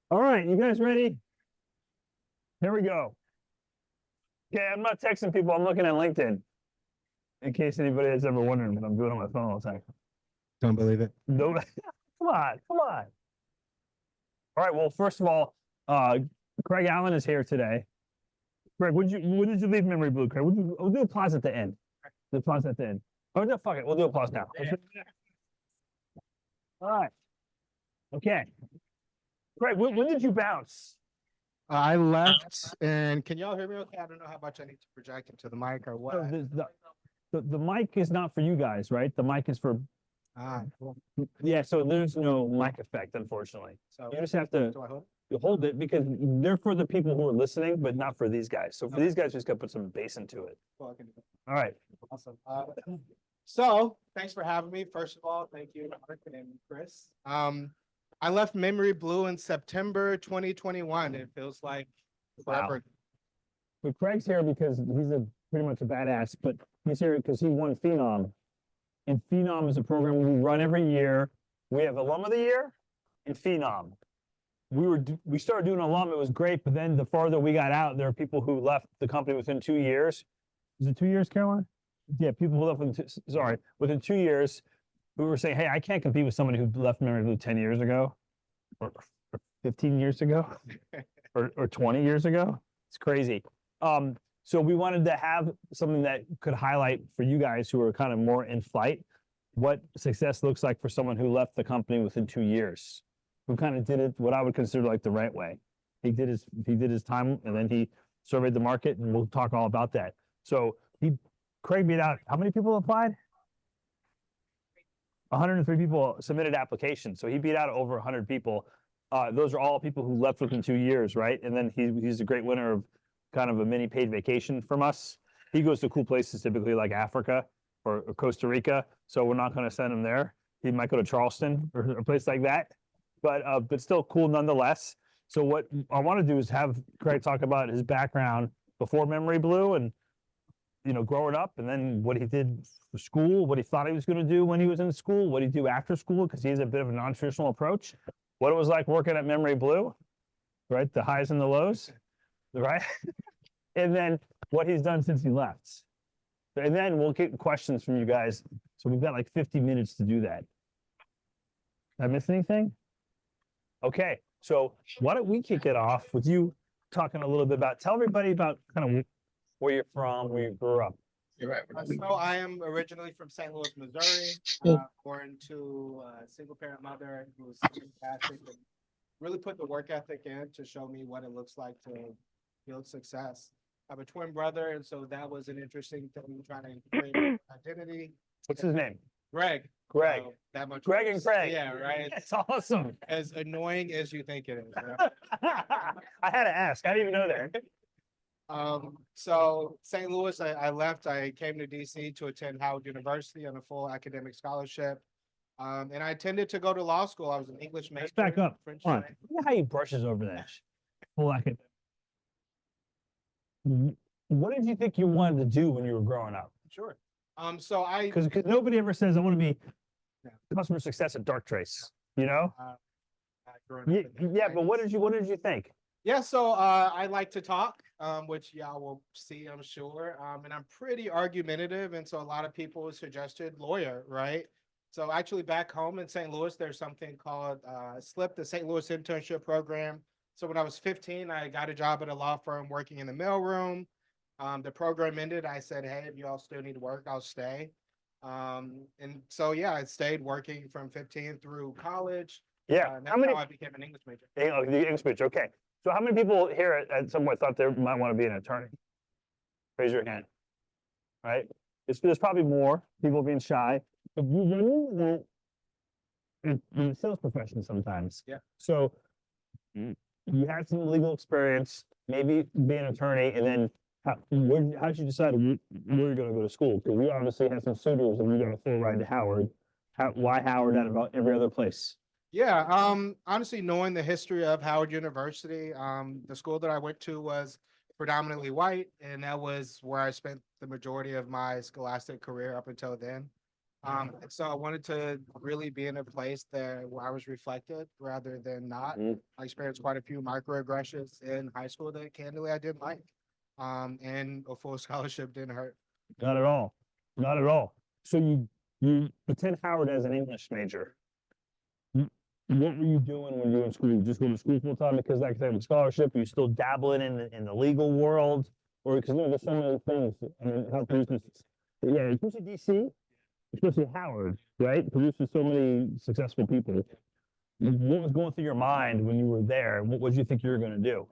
All right, you guys ready? Here we go. Okay, I'm not texting people. I'm looking at LinkedIn in case anybody is ever wondering what I'm doing on my phone all the time. Don't believe it. No, come on, come on. All right. Well, first of all, uh, Craig Allen is here today. Craig, when did you leave Memory Blue? Craig, we'll do applause at the end. The applause at the end. Oh no, fuck it. We'll do applause now. All right. Okay. Craig, when did you bounce? I left, and can y'all hear me okay? I don't know how much I need to project into the mic or So what. the mic is not for you guys, right? The mic is for Cool. yeah. So there's no mic effect, unfortunately. So You just have to do I hold you hold it because they're for the people who are listening, but not for these guys. So for these guys, we just got to put some bass into it. Well, I can do that. All right. Awesome. So thanks for having me. First of all, thank you, Mark and Chris. I left Memory Blue in September 2021. It feels like forever. But Craig's here because he's pretty much a badass, but he's here because he won Phenom. And Phenom is a program we run every year. We have Alum of the Year and Phenom. We started doing alum, it was great, but then the farther we got out, there are people who left the company within 2 years. Is it 2 years, Caroline? Yeah, people who left within 2 years who were saying, hey, I can't compete with somebody who left Memory Blue 10 years ago or 15 years ago or 20 years ago. It's crazy. So we wanted to have something that could highlight for you guys who are kind of more in flight what success looks like for someone who left the company within 2 years, who kind of did it what I would consider like the right way. He did his time and then he surveyed the market, and we'll talk all about that. So Craig beat out, how many people applied? 103 people submitted applications. So he beat out over 100 people. Those are all people who left within 2 years, right? And then he's a great winner of kind of a mini paid vacation from us. He goes to cool places, typically like Africa or Costa Rica. So we're not going to send him there. He might go to Charleston or a place like that, but still cool nonetheless. So what I want to do is have Craig talk about his background before Memory Blue and growing up, and then what he did for school, what he thought he was going to do when he was in school, what he do after school, because he has a bit of a non-traditional approach, what it was like working at Memory Blue, right? The highs and the lows, right? And then what he's done since he left. And then we'll get questions from you guys. So we've got like 50 minutes to do that. Did I miss anything? Okay, so why don't we kick it off with you talking a little bit about, tell everybody about kind of where you're from, where you grew up. You're right. So I am originally from St. Louis, Missouri, born to a single parent mother who was fantastic and really put the work ethic in to show me what it looks like to build success. I have a twin brother, and so that was an interesting thing, trying to create identity. What's his name? Greg. Greg. That much. Greg and Craig. Yeah, right. That's awesome. As annoying as you think it is. I had to ask. I didn't even know that. So St. Louis, I left. I came to DC to attend Howard University on a full academic scholarship. And I intended to go to law school. I was an English major. Let's back up. French. Come on. Look at how he brushes over that. Full academic. What did you think you wanted to do when you were growing up? Sure. So because nobody ever says I want to be customer success at Darktrace. Yeah, but what did you think? Yeah, so I like to talk, which y'all will see, I'm sure. And I'm pretty argumentative, and so a lot of people suggested lawyer, right? So actually back home in St. Louis, there's something called SLIP, the St. Louis Internship Program. So when I was 15, I got a job at a law firm working in the mailroom. The program ended. I said, hey, if you all still need to work, I'll stay. And so, yeah, I stayed working from 15 through college. Yeah. That's how I became an English major. The English major, okay. So how many people here at some point thought they might want to be an attorney? Raise your hand. Right? There's probably more people being shy. But you run in the sales profession sometimes. Yeah. So you had some legal experience, maybe be an attorney, and then how did you decide where you're going to go to school? Because we obviously had some suitors and we got a full ride to Howard. Why Howard out about every other place? Yeah, honestly, knowing the history of Howard University, the school that I went to was predominantly white, and that was where I spent the majority of my scholastic career up until then. And so I wanted to really be in a place where I was reflected rather than not. Mhm. I experienced quite a few microaggressions in high school that candidly I didn't like. And a full scholarship didn't hurt. Not at all. Not at all. So you attend Howard as an English major. What were you doing when you were in school? You just go to school full time because that type of scholarship? Are you still dabbling in the legal world? Or because there's so many things. I mean, how businesses. Yeah, especially DC, especially Howard, right? Produces so many successful people. What was going through your mind when you were there? What did you think you were going to do?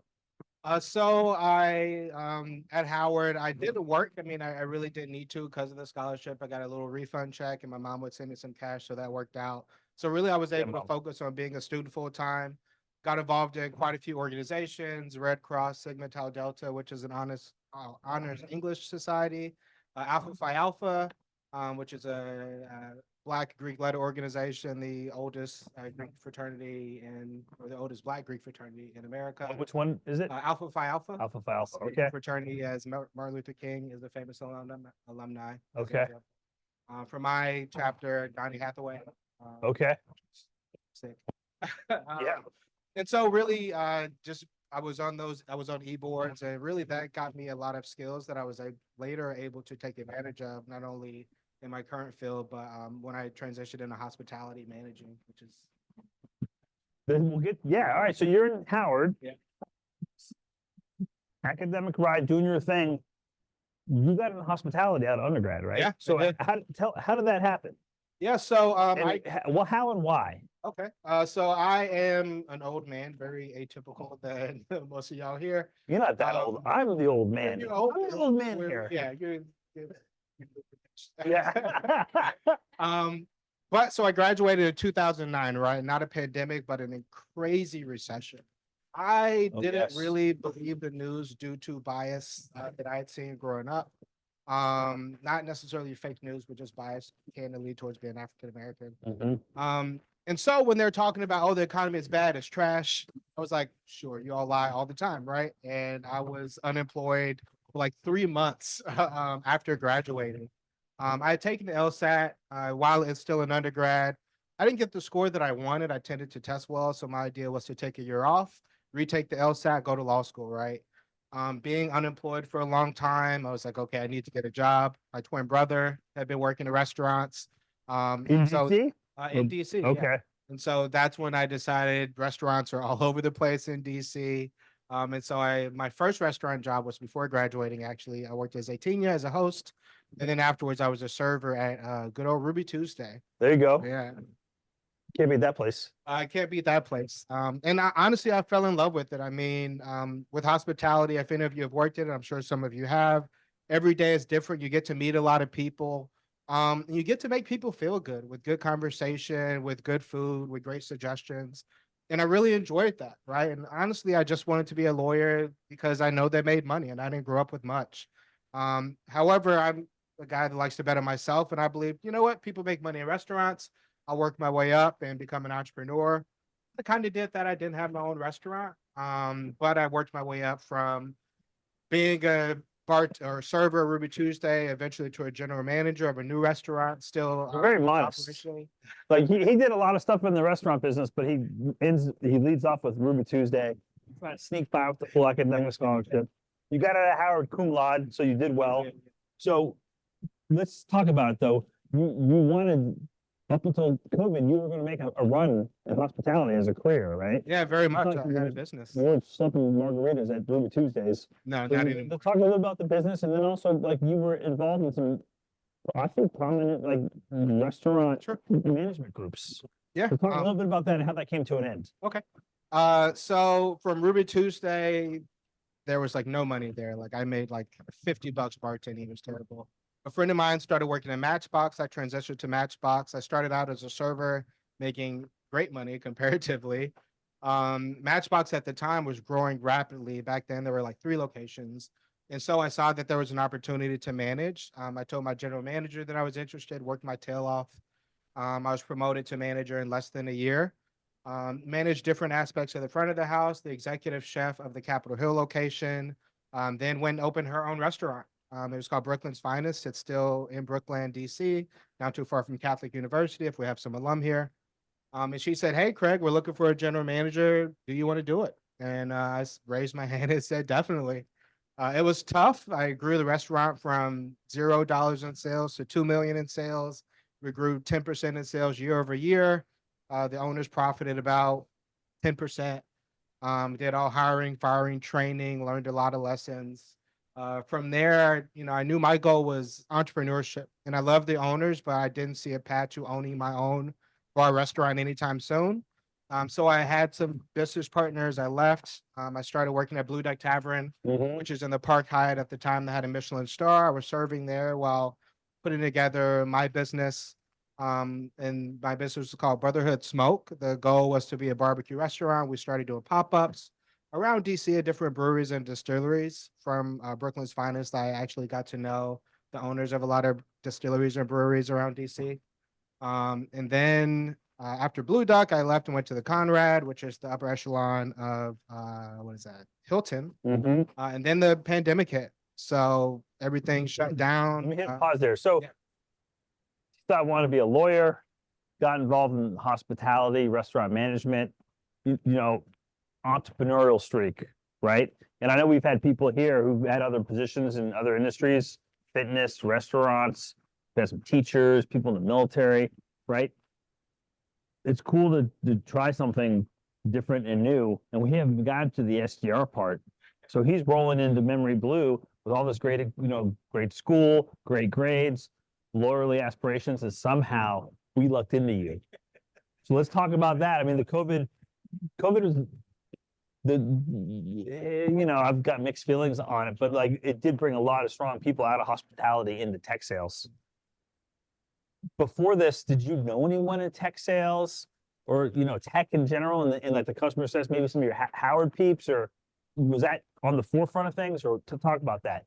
So I at Howard, I did the work. I mean, I really didn't need to because of the scholarship. I got a little refund check and my mom would send me some cash, so that worked out. So really I was Yeah, able to Mom. focus on being a student full time. Got involved in quite a few organizations, Red Cross, Sigma Tau Delta, which is an honors English society, Alpha Phi Alpha, which is a Black Greek letter organization, the oldest Greek fraternity or the oldest Black Greek fraternity in America. Which one is it? Alpha Phi Alpha. Alpha Phi Alpha. Okay. Fraternity, as Martin Luther King is a famous alumni. as an Okay. example. For my chapter, Donny Hathaway. Okay. Sick. Yeah. And so really, just I was on e-boards, and really that got me a lot of skills that I was later able to take advantage of, not only in my current field, but when I transitioned into hospitality managing, which is Then we'll get, yeah. All right. So you're in Howard. Yeah. Academic ride, doing your thing. You got into hospitality out of undergrad, right? Yeah, I So did. how did that happen? yeah. So Well, how and why? okay. So I am an old man, very atypical than most of y'all here. You're not that old. I'm the old man. You're I'm the old man We're- here. Yeah, you're Yeah. But so I graduated in 2009, right? Not a pandemic, but a crazy recession. I Oh, didn't yes. really believe the news due to bias that I had seen growing up. Not necessarily fake news, but just bias can lead towards being African American. Mhm. And so when they're talking about, oh, the economy is bad, it's trash, I was like, sure, you all lie all the time, right? And I was unemployed for like 3 months after graduating. I had taken the LSAT while it's still an undergrad. I didn't get the score that I wanted. I tended to test well, so my idea was to take a year off, retake the LSAT, go to law school, right? Being unemployed for a long time, I was like, okay, I need to get a job. My twin brother had been working in restaurants. In So DC? in DC. Yeah. Okay. And so that's when I decided restaurants are all over the place in DC. And so my first restaurant job was before graduating, actually. I worked as 18 years as a host. And then afterwards, I was a server at good old Ruby Tuesday. There you go. Yeah, Can't beat that place. I can't beat that place. And honestly, I fell in love with it. I mean, with hospitality, if any of you have worked it, I'm sure some of you have. Every day is different. You get to meet a lot of people. You get to make people feel good with good conversation, with good food, with great suggestions. And I really enjoyed that, right? And honestly, I just wanted to be a lawyer because I know they made money and I didn't grow up with much. However, I'm a guy that likes to bet on myself. And I believe, you know what? People make money in restaurants. I'll work my way up and become an entrepreneur. I kind of did that. I didn't have my own restaurant, but I worked my way up from being a bar or server at Ruby Tuesday, eventually to a general manager of a new restaurant. Still Very modest. operationally. Like he did a lot of stuff in the restaurant business, but he leads off with Ruby Tuesday, trying to sneak by with the full academic scholarship. You got out of Howard cum laude, so you did well. So let's talk about it though. You wanted up until COVID, you were going to make a run in hospitality as a career, right? Yeah, very much. thought I you had were- a business. You were slumping margaritas at Ruby Tuesdays. No, So not you- anymore. Talk a little about the business, and then also like you were involved in some, I think, prominent like restaurant management groups. Yeah. So talk a little bit about that and how that came to an end. So from Ruby Tuesday, there was like no money there. Like I made like $50 bartending. It was terrible. A friend of mine started working at Matchbox. I transitioned to Matchbox. I started out as a server, making great money comparatively. Matchbox at the time was growing rapidly. Back then, there were like 3 locations. And so I saw that there was an opportunity to manage. I told my general manager that I was interested, worked my tail off. I was promoted to manager in less than a year. Managed different aspects of the front of the house, the executive chef of the Capitol Hill location, then went and opened her own restaurant It was called Brooklyn's Finest. It's still in Brookland, DC, not too far from Catholic University, if we have some alum here. And she said, "Hey, Craig, we're looking for a general manager. Do you want to do it?" And raised my hand and said, "Definitely." It was tough. I grew the restaurant from $0 in sales to 2 million in sales. We grew 10% in sales year over year. The owners profited about 10%. Did all hiring, firing, training, learned a lot of lessons. From there, I knew my goal was entrepreneurship, and I love the owners, but I didn't see a path to owning my own bar restaurant anytime soon. So I had some business partners. I left. I started working at Blue Duck Tavern, which is in the Park Hyatt at the time. That had a Michelin star. I was serving there while putting together my business. And my business was called Brotherhood Smoke. The goal was to be a barbecue restaurant. We started doing pop-ups around DC at different breweries and distilleries. From Brooklyn's Finest, I actually got to know the owners of a lot of distilleries and breweries around DC. And then after Blue Duck, I left and went to the Conrad, which is the upper echelon of what is that? Hilton. And then the pandemic hit, so everything shut down. Let me hit pause there. So, yeah. thought I wanted to be a lawyer, got involved in hospitality, restaurant management, entrepreneurial streak, right? And I know we've had people here who've had other positions in other industries, fitness, restaurants, we've had some teachers, people in the military, right? It's cool to try something different and new, and we haven't gotten to the SDR part. So he's rolling into Memory Blue with all this great, great school, great grades, lawyerly aspirations, and somehow we lucked into you. So let's talk about that. I mean, the COVID was I've got mixed feelings on it, but like it did bring a lot of strong people out of hospitality into tech sales. Before this, did you know anyone in tech sales or, tech in general and like the customer says, maybe some of your Howard peeps, or was that on the forefront of things, or to talk about that?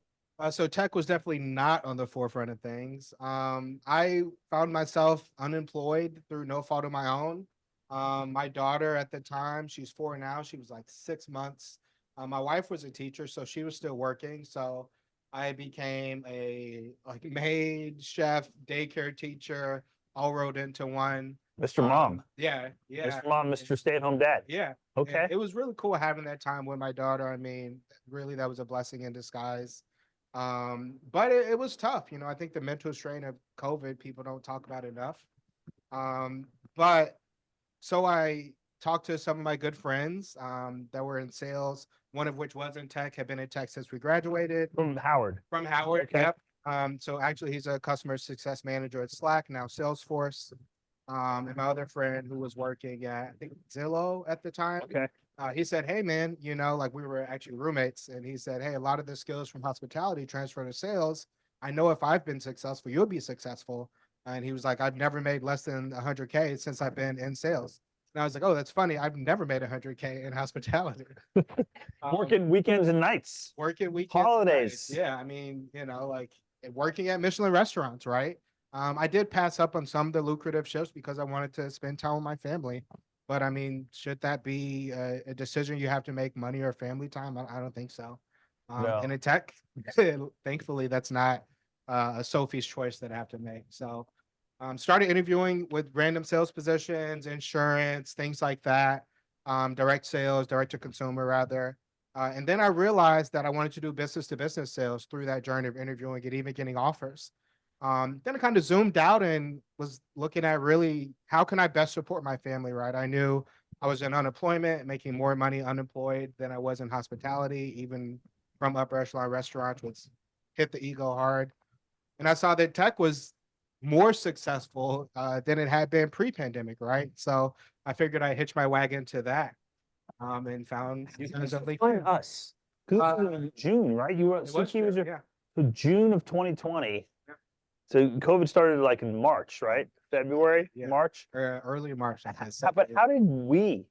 So tech was definitely not on the forefront of things. I found myself unemployed through no fault of my own. My daughter at the time, she's 4 now, she was like 6 months. My wife was a teacher, so she was still working. So I became a maid, chef, daycare teacher, all rolled into one. Mr. Mom. Yeah. Mr. Mom, Mr. Stay-at-home dad. Yeah. Okay. It was really cool having that time with my daughter. I mean, really, that was a blessing in disguise. But it was tough. I think the mental strain of COVID, people don't talk about enough. But so I talked to some of my good friends that were in sales, one of which was in tech, had been in tech since we graduated. From Howard. Okay. Yep. So actually he's a customer success manager at Slack, now Salesforce. And my other friend who was working at, I think, Zillow at the time. Okay. He said, "Hey man, like we were actually roommates." And he said, "Hey, a lot of the skills from hospitality transfer to sales. I know if I've been successful, you'll be successful." And he was like, "I've never made less than 100K since I've been in sales." And I was like, "Oh, that's funny. I've never made 100K in hospitality." Working weekends and nights. Working weekends. Holidays. Yeah. I mean, like working at Michelin restaurants, right? I did pass up on some of the lucrative shifts because I wanted to spend time with my family. But I mean, should that be a decision you have to make, money or family time? I don't think so. No. And in tech, thankfully, that's not a Sophie's choice that I have to make. So started interviewing with random sales positions, insurance, things like that, direct sales, direct to consumer rather. And then I realized that I wanted to do business to business sales through that journey of interviewing and even getting offers. Then I kind of zoomed out and was looking at really how can I best support my family, right? I knew I was in unemployment, making more money unemployed than I was in hospitality, even from upper echelon restaurants, which hit the ego hard. And I saw that tech was more successful than it had been pre-pandemic, right? So I figured I'd hitch my wagon to that and found you guys at LinkedIn. Us. Because this was in June, right? You were, so June of 2020. So COVID started like in March, right? February, March? Early March. But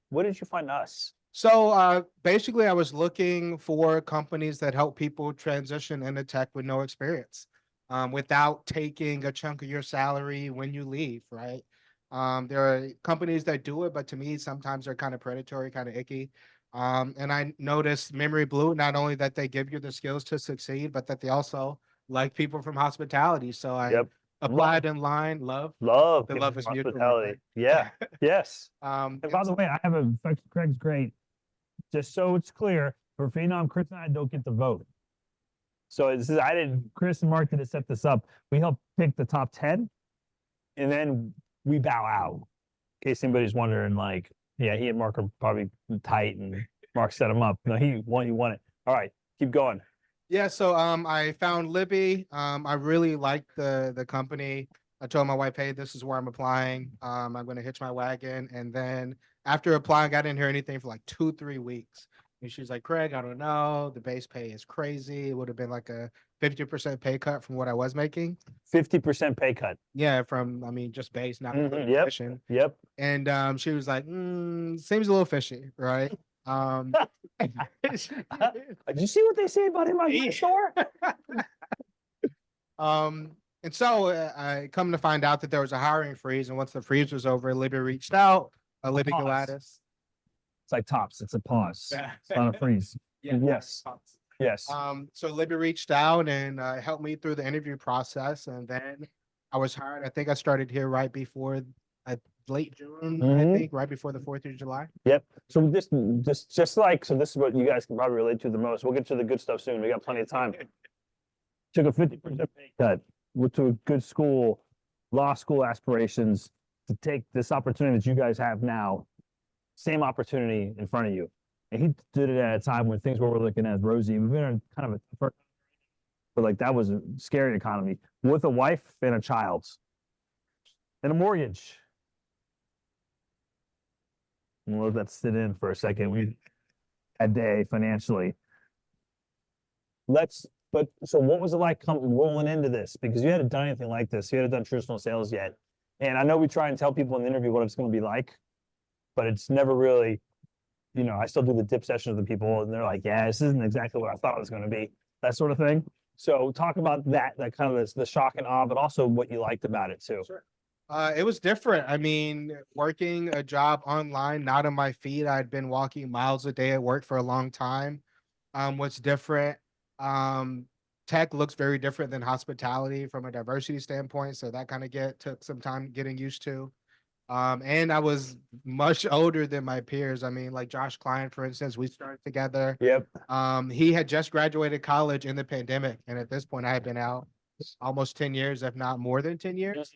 what did you find us? So basically I was looking for companies that help people transition into tech with no experience, without taking a chunk of your salary when you leave, right? There are companies that do it, but to me, sometimes they're kind of predatory, kind of icky. And I noticed Memory Blue, not only that they give you the skills to succeed, but that they also like people from hospitality. So I Yep. applied in line. Love. Love The people love is from mutual, hospitality. right? Yeah. Yes. And And by the way, I have a Craig's great. Just so it's clear, for Phenom, Chris and I don't get to vote. So this is Chris and Mark didn't set this up. We helped pick the top 10 and then we bow out. In case anybody's wondering, like, yeah, he and Mark are probably tight and Mark set him up. No, he won it. All right, keep going. yeah, so I found Libby. I really liked the company. I told my wife, hey, this is where I'm applying. I'm gonna hitch my wagon. And then after applying, I didn't hear anything for like 2-3 weeks. And she's like, Craig, I don't know. The base pay is crazy. It would have been like a 50% pay cut from what I was making. 50% pay cut. Yeah, I mean, just base, not Yep. commission. Yep. And she was like, seems a little fishy, right? Did you see what they say about him on my store? And so I come to find out that there was a hiring freeze, and once the freeze was over, Libby reached out. Libby pause. Gladys. It's like tops. It's a pause. Yeah. It's not a freeze. Yeah. Yes. Yes. So Libby reached out and helped me through the interview process, and then I was hired. I think I started here right before late June, I think, right before the 4th of July. Yep. So this is what you guys can probably relate to the most. We'll get to the good stuff soon. We got plenty of time. Took a 50% pay cut, went to a good school, law school aspirations to take this opportunity that you guys have now, same opportunity in front of you. And he did it at a time when things were looking as rosy. We've been in kind of but like that was a scary economy with a wife and a child and a mortgage. We'll let that sit in for a second. A day financially. So what was it like rolling into this? Because you hadn't done anything like this. You hadn't done traditional sales yet. And I know we try and tell people in the interview what it's going to be like, but it's never really, I still do the dip sessions with people and they're like, yeah, this isn't exactly what I thought it was going to be, that sort of thing. So talk about that kind of the shock and awe, but also what you liked about it too. Sure. It was different. I mean, working a job online, not on my feet. I'd been walking miles a day at work for a long time. What's different? Tech looks very different than hospitality from a diversity standpoint. So that kind of took some time getting used to. And I was much older than my peers. I mean, like Josh Klein, for instance, we started together. Yep. He had just graduated college in the pandemic. And at this point, I had been out almost 10 years, if not more than 10 years.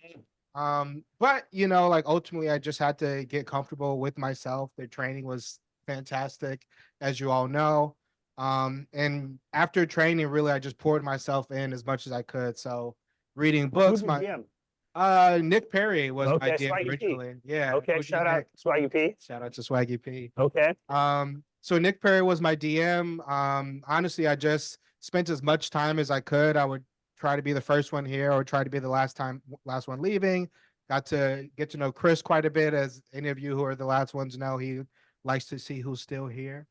But like ultimately I just had to get comfortable with myself. The training was fantastic, as you all know. And after training, really I just poured myself in as much as I could. So reading books, Nick Perry was my DM originally. Yeah. Okay, shout out Swaggy P. Shout out to Swaggy P. Okay. So Nick Perry was my DM. Honestly, I just spent as much time as I could. I would try to be the first one here or try to be the last one leaving. Got to get to know Chris quite a bit, as any of you who are the last ones know. He likes to see who's still here.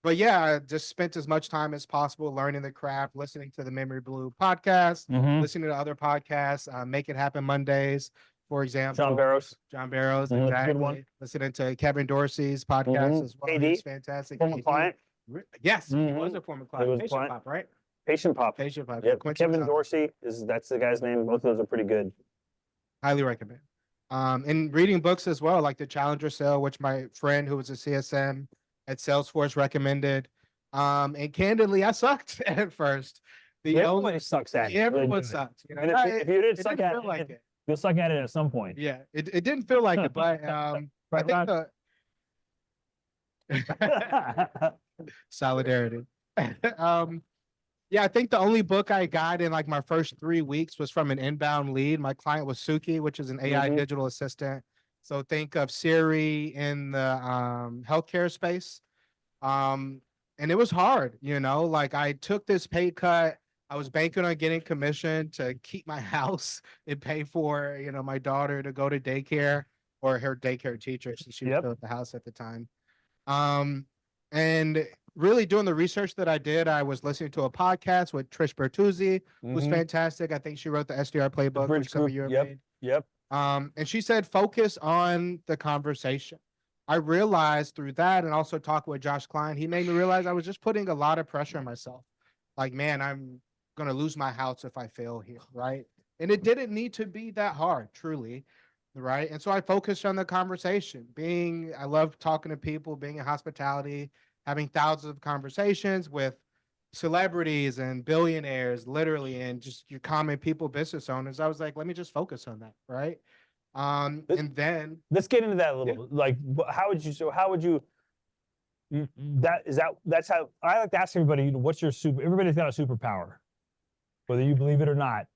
But yeah, I just spent as much time as possible learning the craft, listening to the Memory Blue podcast, listening to other podcasts, Make It Happen Mondays, for example. John Barrows, exactly. Good one. Listening to Kevin Dorsey's podcast as well. He's fantastic. Former client. Yes, he was a former client. Patient Pop, right? Patient Pop. Yep. Kevin Dorsey that's the guy's name. Both of those are pretty good. Highly recommend. And reading books as well, like The Challenger Sale, which my friend who was a CSM at Salesforce recommended. And candidly, I sucked at first. Everybody sucks at it. Everyone sucks. And if you didn't suck at it, you'll suck at it at some point. Yeah, it didn't feel like it, but I think solidarity. Yeah, I think the only book I got in like my first 3 weeks was from an inbound lead. My client was Suki, which is an AI digital assistant. So think of Siri in the healthcare space. And it was hard, like I took this pay cut. I was banking on getting commission to keep my house and pay for, my daughter to go to daycare, or her daycare teacher, since she was still at the house at the time. And really doing the research that I did, I was listening to a podcast with Trish Bertuzzi, who's fantastic. I think she wrote the SDR playbook, which some of you have made. Yep. And she said, focus on the conversation. I realized through that, and also talking with Josh Klein, he made me realize I was just putting a lot of pressure on myself. Like, man, I'm going to lose my house if I fail here, right? And it didn't need to be that hard, truly, right? And so I focused on the conversation. I love talking to people, being in hospitality, having thousands of conversations with celebrities and billionaires, literally, and just your common people, business owners. I was like, let me just focus on that, right? And then let's get into that a little. Like, how would you? So, how would you? That's how I like to ask everybody. You know, what's your super? Everybody's got a superpower, whether you believe it or not,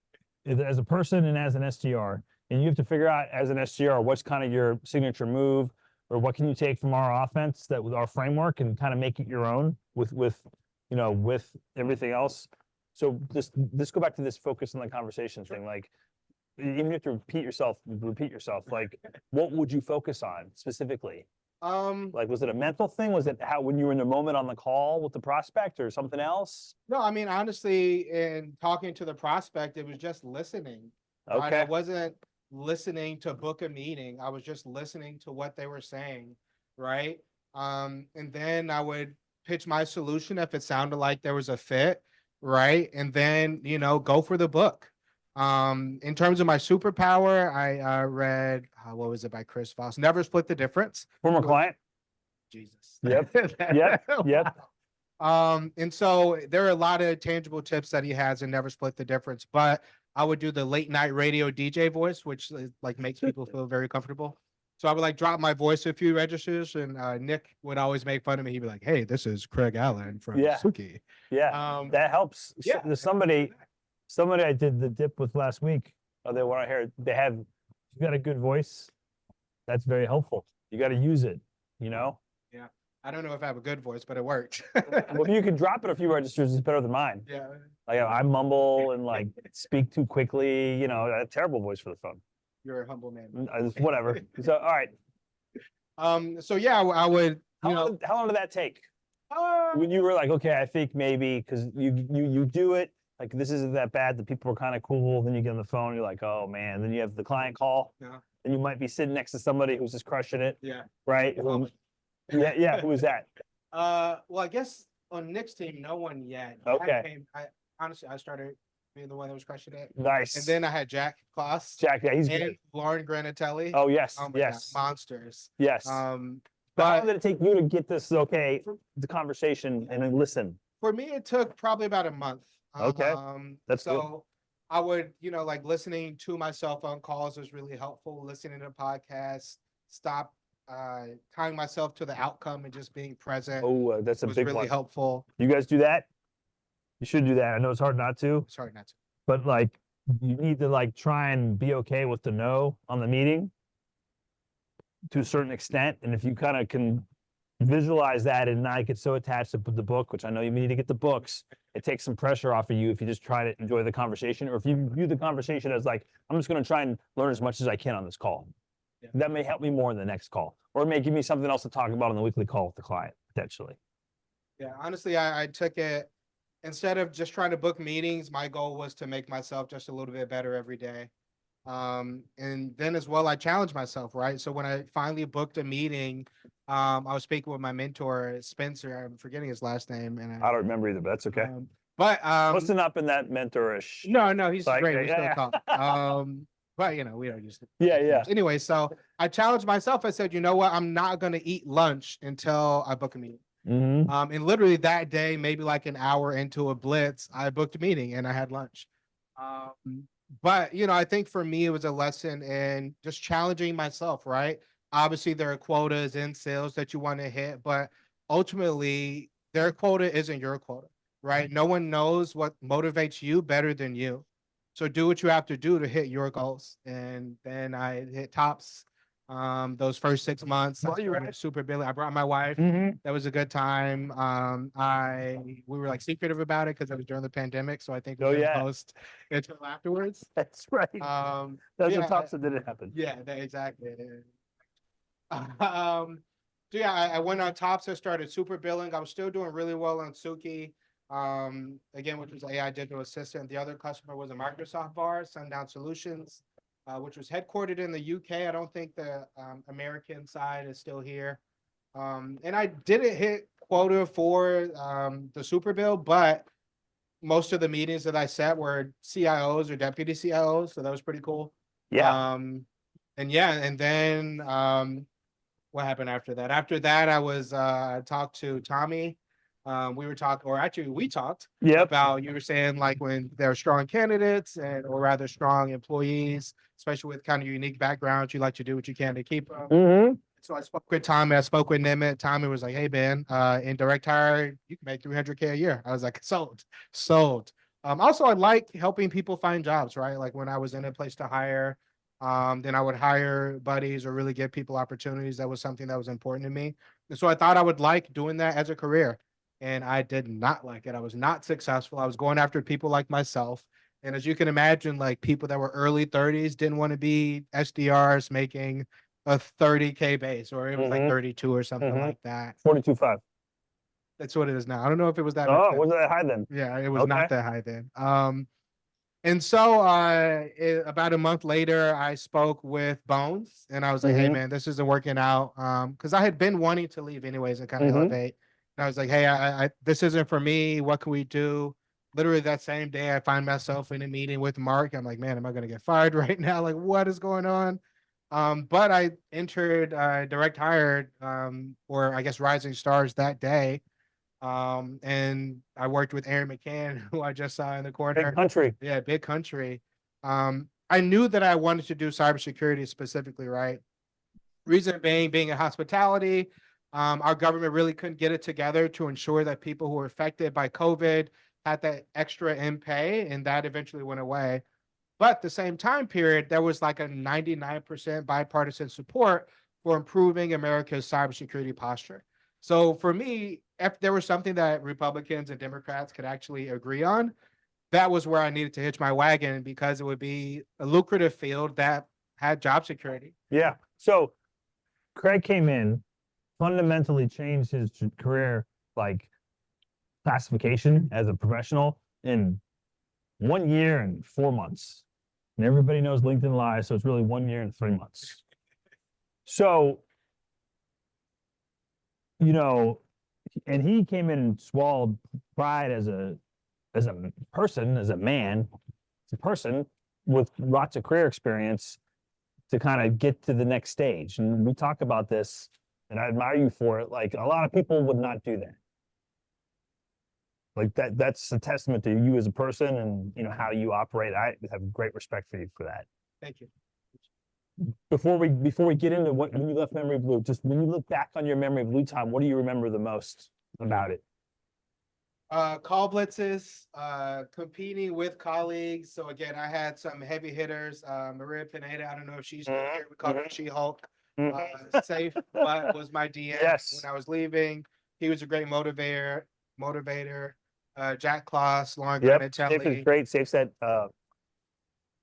as a person and as an SDR. And you have to figure out as an SDR what's kind of your signature move, or what can you take from our offense that with our framework and kind of make it your own with everything else. So let's go back to this focus on the conversation thing. Like, even if you have to repeat yourself. Like, what would you focus on specifically? Like, was it a mental thing? Was it how when you were in the moment on the call with the prospect, or something else? No, I mean, honestly, in talking to the prospect, it was just listening. Right? Okay. I wasn't listening to book a meeting. I was just listening to what they were saying, right? And then I would pitch my solution if it sounded like there was a fit, right? And then, go for the book. In terms of my superpower, I read, what was it by Chris Voss? Never Split the Difference. Former client. Jesus. Yep. Yep. And so there are a lot of tangible tips that he has in Never Split the Difference, but I would do the late night radio DJ voice, which like makes people feel very comfortable. So I would like drop my voice a few registers, and Nick would always make fun of me. He'd be like, "Hey, this is Craig Allen from Suki." Yeah. That helps. Yeah. There's somebody I did the dip with last week. They want to hear, you got a good voice. That's very helpful. You got to use it, Yeah. I don't know if I have a good voice, but it worked. Well, if you can drop it a few registers, it's better than mine. Yeah. Like, I mumble and like speak too quickly. I have a terrible voice for the phone. You're a humble man. Whatever. So, all right. So yeah, I would, How long did that take? When you were like, okay, I think maybe, because you do it, like, this isn't that bad. The people are kind of cool. Then you get on the phone, you're like, oh man. Then you have the client call. Yeah. And you might be sitting next to somebody who's just crushing it. Yeah. Right? Yeah. Who is that? Well, I guess on Nick's team, no one yet. Okay. Honestly, I started being the one that was crushing it. Nice. And then I had Jack Kloss. Jack, yeah, he's and good. Lauren Granatelli. Oh, yes. Oh my Yes. God, monsters. Yes. But how long did it take you to get this, the conversation and then listen? For me, it took probably about a month. Okay. That's good. So I would, like listening to my cell phone calls was really helpful. Listening to podcasts, stop tying myself to the outcome and just being present. Oh, that's a was big really one. helpful. You guys do that? You should do that. I know it's hard not to. Sorry, not to. But like, you need to like try and be okay with the no on the meeting to a certain extent. And if you kind of can visualize that and not get so attached to the book, which I know you need to get the books, it takes some pressure off of you if you just try to enjoy the conversation, or if you view the conversation as like, I'm just going to try and learn as much as I can on this call. Yeah. That may help me more in the next call, or it may give me something else to talk about on the weekly call with the client, potentially. Yeah, honestly, I took it, instead of just trying to book meetings, my goal was to make myself just a little bit better every day. And then as well, I challenged myself, right? So when I finally booked a meeting, I was speaking with my mentor, Spencer. I'm forgetting his last name. And I don't remember either, but that's okay. Must have not been that mentorish. No, he's like, great. We still yeah. talk. But we don't use it. Yeah. Anyway, so I challenged myself. I said, you know what? I'm not going to eat lunch until I book a meeting. Mm-hmm. And literally that day, maybe like an hour into a blitz, I booked a meeting and I had lunch. But I think for me, it was a lesson in just challenging myself, right? Obviously, there are quotas in sales that you want to hit, but ultimately, their quota isn't your quota, right? No one knows what motivates you better than you. So do what you have to do to hit your goals. And then I hit tops those first 6 months. I started super billing. I brought my wife. Mm-hmm. That was a good time. We were like secretive about it because it was during the pandemic. So I think we didn't post until afterwards. That's right. Those are tops that didn't happen. Yeah, exactly. So yeah, I went on tops. I started super billing. I was still doing really well on Suki. Again, which was AI digital assistant. The other customer was a Microsoft VAR, Sundown Solutions, which was headquartered in the UK. I don't think the American side is still here. And I didn't hit quota for the super bill, but most of the meetings that I set were CIOs or deputy CIOs, so that was pretty cool. Yeah. And yeah, and then what happened after that? After that, I talked to Tommy. We were talking, or actually we talked Yep. about, you were saying like when there are strong candidates and or rather strong employees, especially with kind of unique backgrounds, you like to do what you can to keep them. Mm-hmm. So I spoke with Tommy, I spoke with Nimit. Tommy was like, hey man, in direct hire, you can make 300K a year. I was like, sold. Also, I like helping people find jobs, right? Like when I was in a place to hire, then I would hire buddies or really give people opportunities. That was something that was important to me. And so I thought I would like doing that as a career. And I did not like it. I was not successful. I was going after people like myself. And as you can imagine, like people that were early 30s didn't want to be SDRs making a 30K base, or it was like 32 or something like that. 42.5. That's what it is now. I don't know if it was that. Oh, wasn't that high then? Yeah, it was Okay. not that high then. And so about a month later, I spoke with Bones and I was like, hey man, this isn't working out. Because I had been wanting to leave anyways and kind of elevate. And I was like, hey, I this isn't for me. What can we do? Literally that same day, I find myself in a meeting with Mark. I'm like, man, am I gonna get fired right now? Like, what is going on? But I entered direct hire, or I guess Rising Stars that day. And I worked with Aaron McCann, who I just saw in the corner. Big country. Yeah, big country. I knew that I wanted to do cybersecurity specifically, right? Reason being in hospitality, our government really couldn't get it together to ensure that people who were affected by COVID had that extra in pay, and that eventually went away. But the same time period, there was like a 99% bipartisan support for improving America's cybersecurity posture. So for me, if there was something that Republicans and Democrats could actually agree on, that was where I needed to hitch my wagon, because it would be a lucrative field that had job security. Yeah. So Craig came in, fundamentally changed his career, like classification as a professional in 1 year and 4 months. And everybody knows LinkedIn Live, so it's really 1 year and 3 months. So, you know, and he came in and swallowed pride as a person, as a man, as a person with lots of career experience to kind of get to the next stage. And we talk about this, and I admire you for it. Like, a lot of people would not do that. Like that's a testament to you as a person and, you know, how you operate. I have great respect for you for that. Thank you. Before we get into what, when you left Memory Blue, just when you look back on your Memory Blue time, what do you remember the most about it? Call blitzes, competing with colleagues. So again, I had some heavy hitters. Maria Pineda, I don't know if she's still here. We call her She-Hulk. Safe but was my DM when I was leaving. He was a great motivator. Jack Kloss, Lauren Granatelli. Safe is great. Safe said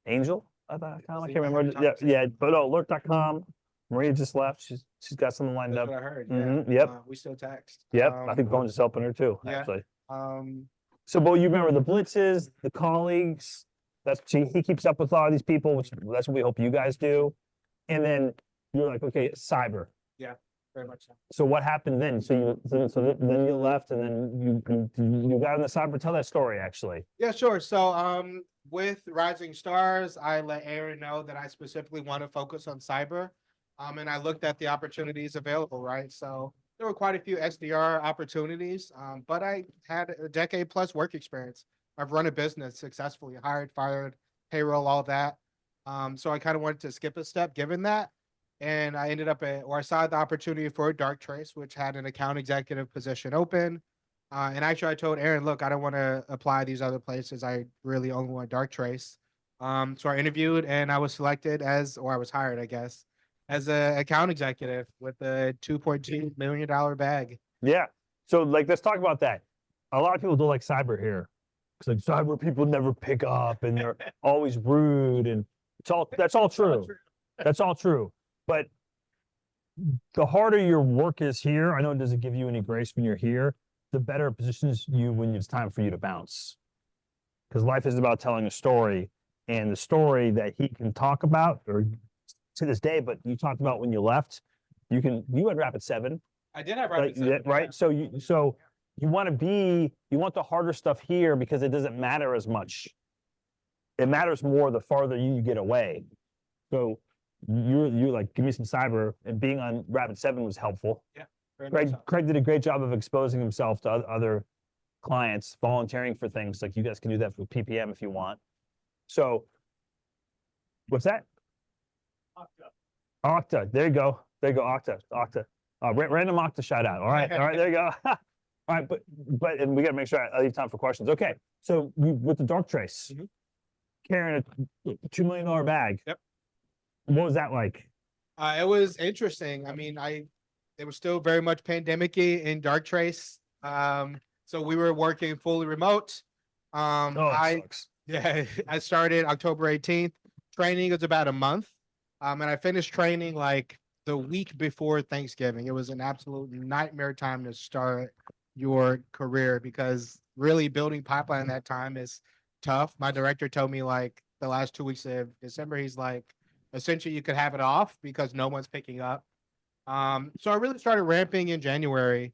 Angel. I can't remember. Yeah, but alert.com. Maria just left. She's got something lined up. What I heard. Yep. We still text. Yep. I think Bones is helping her too, actually. Um, So, Bo, you remember the blitzes, the colleagues. He keeps up with a lot of these people, which that's what we hope you guys do. And then you're like, okay, cyber. Yeah, very much so. So what happened then? So then you left, and then you got in the cyber. Tell that story, actually. Yeah, sure. So with Rising Stars, I let Aaron know that I specifically want to focus on cyber. And I looked at the opportunities available, right? So there were quite a few SDR opportunities, but I had a decade plus work experience. I've run a business successfully, hired, fired, payroll, all that. So I kind of wanted to skip a step given that. And I ended up I saw the opportunity for Darktrace, which had an account executive position open. And actually I told Aaron, look, I don't want to apply these other places. I really only want Darktrace. So I interviewed and I was selected I was hired, I guess, as an account executive with a $2.2 million bag. Yeah. So let's talk about that. A lot of people don't like cyber here. It's like cyber people never pick up and they're always rude, and that's all true. That's all true. But the harder your work is here, I know it doesn't give you any grace when you're here, the better it positions you when it's time for you to bounce. Because life is about telling a story, and the story that he can talk about, or to this day, but you talked about when you left, you had Rapid 7. I did have Rapid 7. Right? So you want the harder stuff here because it doesn't matter as much. It matters more the farther you get away. So you're like, give me some cyber, and being on Rapid7 was helpful. Yeah. Very much so. Craig did a great job of exposing himself to other clients, volunteering for things. Like, you guys can do that with PPM if you want. So what's that? Okta. There you go. Okta. Random Okta shout out. All right. There you go. All right. But and we got to make sure I leave time for questions. Okay. So with the dark trace, carrying a $2 million bag. Yep. What was that like? It was interesting. I mean, it was still very much pandemic-y in Darktrace. So we were working fully remote. It sucks. Yeah, I started October 18th. Training was about a month. And I finished training like the week before Thanksgiving. It was an absolute nightmare time to start your career, because really building pipeline that time is tough. My director told me like the last 2 weeks of December, he's like, essentially you could have it off because no one's picking up. So I really started ramping in January.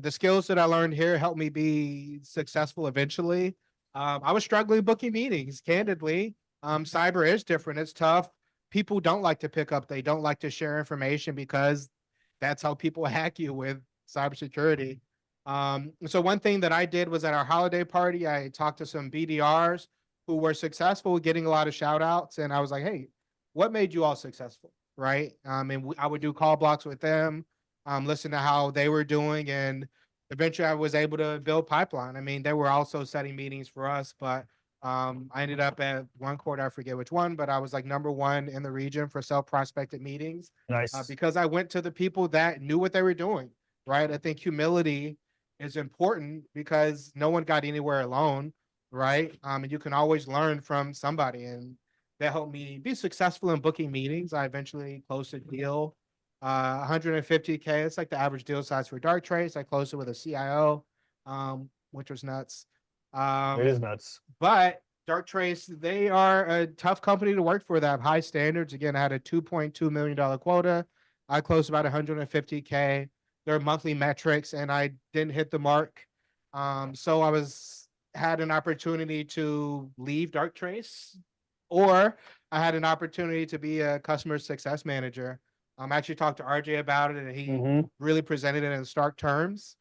The skills that I learned here helped me be successful eventually. I was struggling booking meetings, candidly. Cyber is different. It's tough. People don't like to pick up. They don't like to share information because that's how people hack you with cybersecurity. So one thing that I did was at our holiday party, I talked to some BDRs who were successful, getting a lot of shout outs. And I was like, hey, what made you all successful? Right. And I would do call blocks with them, listen to how they were doing. And eventually I was able to build pipeline. I mean, they were also setting meetings for us, but I ended up at one quarter, I forget which one, but I was like #1 in the region for self-prospected meetings. Nice. Because I went to the people that knew what they were doing. Right. I think humility is important because no one got anywhere alone. Right. And you can always learn from somebody, and that helped me be successful in booking meetings. I eventually closed a deal, 150K. It's like the average deal size for Darktrace. I closed it with a CIO, which was nuts. It is nuts. But Darktrace, they are a tough company to work for. They have high standards. Again, I had a $2.2 million quota. I closed about 150K. Their monthly metrics, and I didn't hit the mark. So I had an opportunity to leave Darktrace, or I had an opportunity to be a customer success manager. I actually talked to RJ about it, and he really presented it in stark terms.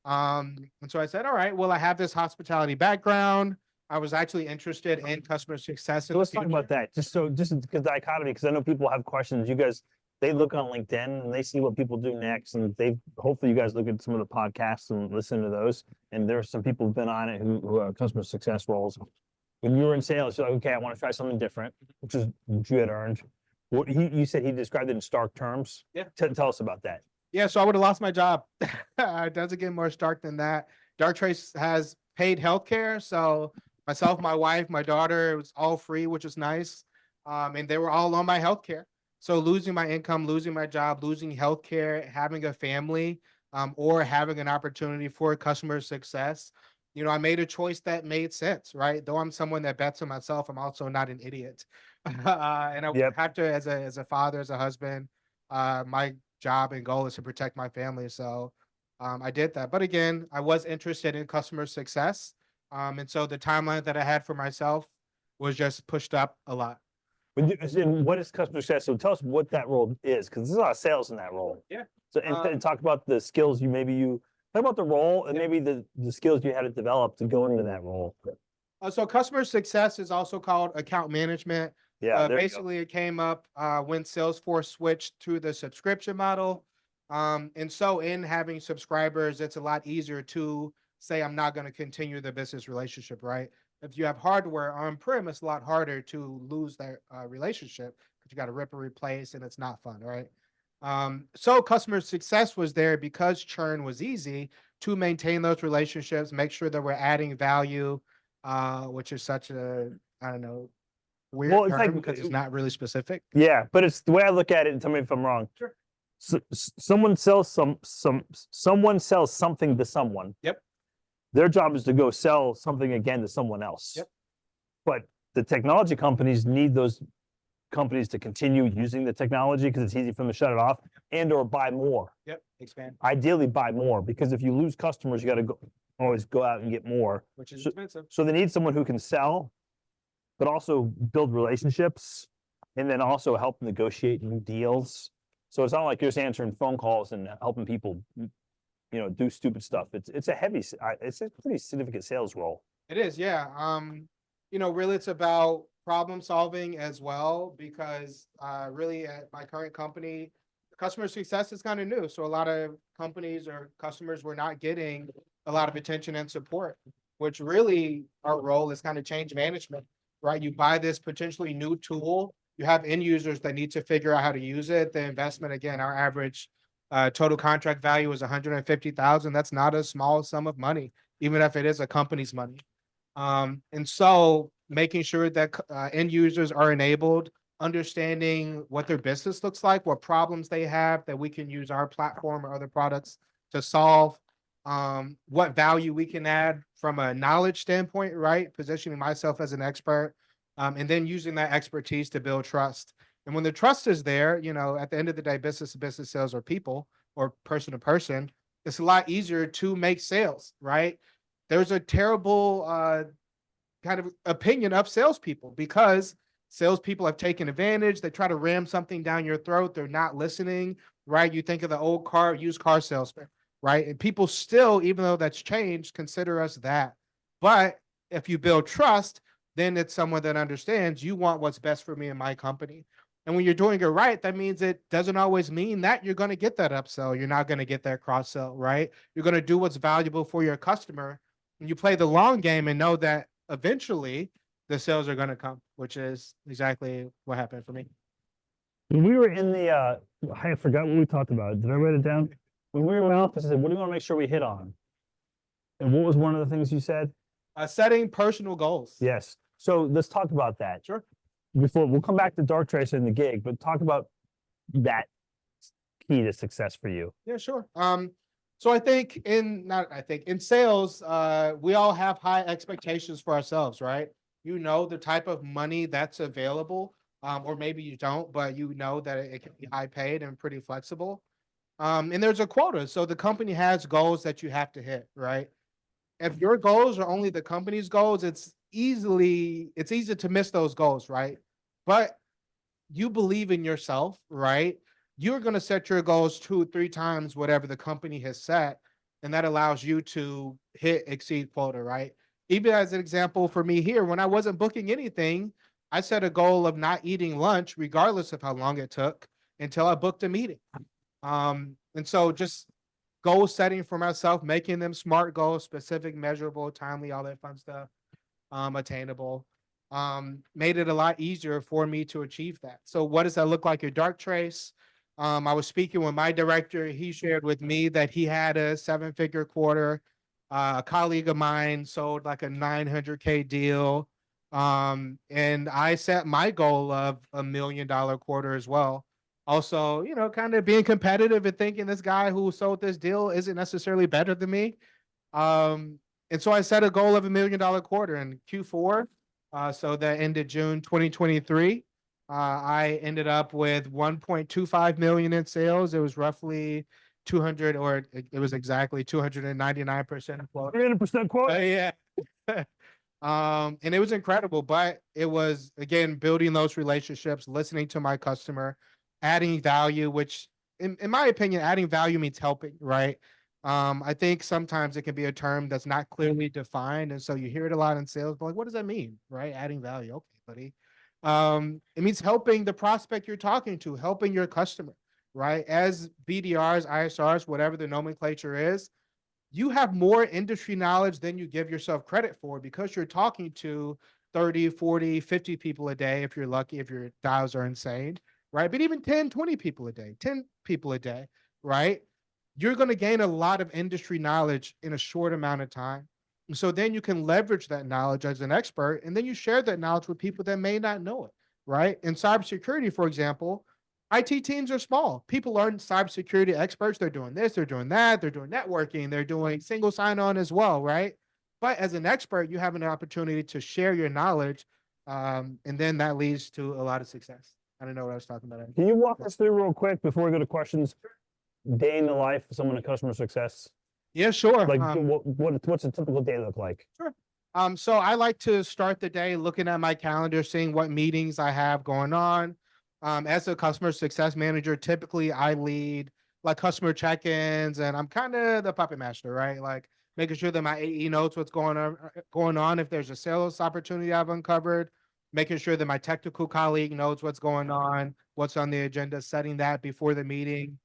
And so I said, all right, well, I have this hospitality background. I was actually interested in customer success. So let's talk about that. Just because dichotomy, because I know people have questions. You guys, they look on LinkedIn and they see what people do next, and hopefully you guys look at some of the podcasts and listen to those. And there are some people who've been on it who are customer success roles. When you were in sales, you're like, okay, I want to try something different, which you had earned. What you said he described it in stark terms. Yeah. Tell us about that. Yeah, so I would have lost my job. It doesn't get more stark than that. Darktrace has paid healthcare, so myself, my wife, my daughter, it was all free, which is nice. And they were all on my healthcare. So losing my income, losing my job, losing healthcare, having a family, or having an opportunity for customer success, I made a choice that made sense, right? Though I'm someone that bets on myself, I'm also not an idiot. And I have to, as a father, as a husband, my job and goal is to protect my family. So I did that. But again, I was interested in customer success. And so the timeline that I had for myself was just pushed up a lot. What is customer success? So tell us what that role is, because there's a lot of sales in that role. Yeah. So and talk about the skills talk about the role and maybe the skills you had to develop to go into that role. So customer success is also called account management. Yeah. Basically, it came up when Salesforce switched to the subscription model. And so in having subscribers, it's a lot easier to say, I'm not going to continue the business relationship, right? If you have hardware on-prem, it's a lot harder to lose that relationship because you got to rip and replace, and it's not fun, right? So customer success was there because churn was easy to maintain those relationships, make sure that we're adding value, which is such a, I don't know, weird term because it's not really specific. Yeah, but it's the way I look at it, and tell me if I'm wrong. Sure. So, someone sells someone sells something to someone. Yep. Their job is to go sell something again to someone else. Yep. But the technology companies need those companies to continue using the technology because it's easy for them to shut it off and or buy more. Yep. Expand. Ideally buy more, because if you lose customers, you got to go. always go out and get more. which is So- expensive. So they need someone who can sell, but also build relationships, and then also help negotiate new deals. So it's not like you're just answering phone calls and helping people, do stupid stuff. It's a heavy, it's a pretty significant sales role. It is, yeah. Really it's about problem solving as well, because really at my current company, customer success is kind of new. So a lot of companies or customers were not getting a lot of attention and support, which really our role is kind of change management, right? You buy this potentially new tool, you have end users that need to figure out how to use it. The investment, again, our average total contract value is 150,000. That's not a small sum of money, even if it is a company's money. And so making sure that end users are enabled, understanding what their business looks like, what problems they have that we can use our platform or other products to solve, what value we can add from a knowledge standpoint, right? Positioning myself as an expert, and then using that expertise to build trust. And when the trust is there, at the end of the day, business to business sales are people or person to person. It's a lot easier to make sales, right? There's a terrible kind of opinion of salespeople because salespeople have taken advantage. They try to ram something down your throat. They're not listening, right? You think of the old used car salesman, right? And people still, even though that's changed, consider us that. But if you build trust, then it's someone that understands you want what's best for me and my company. And when you're doing it right, that means it doesn't always mean that you're going to get that upsell. You're not going to get that cross sell, right? You're going to do what's valuable for your customer. And you play the long game and know that eventually the sales are going to come, which is exactly what happened for me. When we were in the, I forgot what we talked about. Did I write it down? When we were in my office, I said, what do you want to make sure we hit on? And what was one of the things you said? Setting personal goals. Yes. So let's talk about that. Sure. Before we'll come back to Dark Tracer and the gig, but talk about that key to success for you. Yeah, sure. So I think in sales, we all have high expectations for ourselves, right? You know the type of money that's available, or maybe you don't, but you know that it can be high paid and pretty flexible. And there's a quota. So the company has goals that you have to hit, right? If your goals are only the company's goals, it's easy to miss those goals, right? But you believe in yourself, right? You're going to set your goals 2-3 times whatever the company has set. And that allows you to exceed quota, right? Even as an example for me here, when I wasn't booking anything, I set a goal of not eating lunch, regardless of how long it took, until I booked a meeting. And so just goal setting for myself, making them SMART goals, specific, measurable, timely, all that fun stuff, attainable, made it a lot easier for me to achieve that. So what does that look like at Dark Trace? I was speaking with my director. He shared with me that he had a 7-figure quarter. A colleague of mine sold like a 900K deal. And I set my goal of $1 million quarter as well. Also, kind of being competitive and thinking this guy who sold this deal isn't necessarily better than me. And so I set a goal of $1 million quarter in Q4. So that ended June 2023. I ended up with 1.25 million in sales. It was roughly 200, or it was exactly 299% quote. 300% quote? Yeah. And it was incredible, but it was, again, building those relationships, listening to my customer, adding value, which in my opinion, adding value means helping, right? I think sometimes it can be a term that's not clearly defined. And so you hear it a lot in sales, but like, what does that mean? Right? Adding value. Okay, buddy. It means helping the prospect you're talking to, helping your customer, right? As BDRs, ISRs, whatever the nomenclature is, you have more industry knowledge than you give yourself credit for because you're talking to 30, 40, 50 people a day, if you're lucky, if your dials are insane, right? But even 10, 20 people a day, 10 people a day, right? You're going to gain a lot of industry knowledge in a short amount of time. And so then you can leverage that knowledge as an expert, and then you share that knowledge with people that may not know it, right? In cybersecurity, for example, IT teams are small. People aren't cybersecurity experts. They're doing this, they're doing that, they're doing networking, they're doing single sign-on as well, right? But as an expert, you have an opportunity to share your knowledge, and then that leads to a lot of success. I don't know what I was talking about. Can you walk us through real quick before we go to questions? Day in the life of someone in customer success. Yeah, sure. Like, what's a typical day look like? So I like to start the day looking at my calendar, seeing what meetings I have going on. As a customer success manager, typically I lead like customer check-ins, and I'm kind of the puppet master, right? Like making sure that my AE knows what's going on. If there's a sales opportunity I've uncovered, making sure that my technical colleague knows what's going on, what's on the agenda, setting that before the meeting.